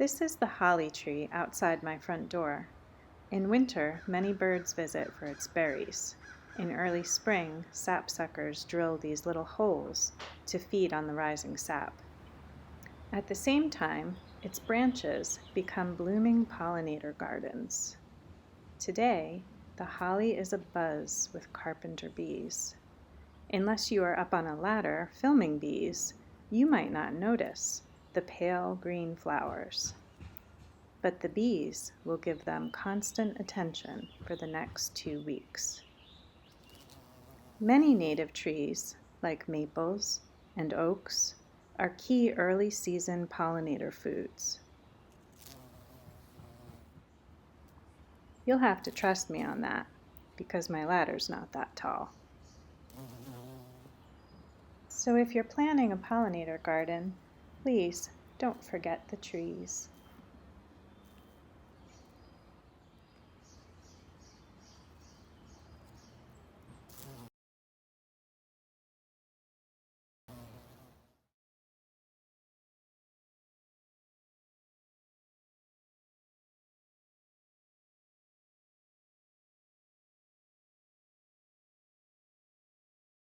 This is the holly tree outside my front door. In winter, many birds visit for its berries. In early spring, sapsuckers drill these little holes to feed on the rising sap. At the same time, its branches become blooming pollinator gardens. Today, the holly is abuzz with carpenter bees. Unless you are up on a ladder filming bees, you might not notice the pale green flowers. But the bees will give them constant attention for the next 2 weeks. Many native trees, like maples and oaks, are key early season pollinator foods. You'll have to trust me on that, because my ladder's not that tall. So if you're planning a pollinator garden, please don't forget the trees.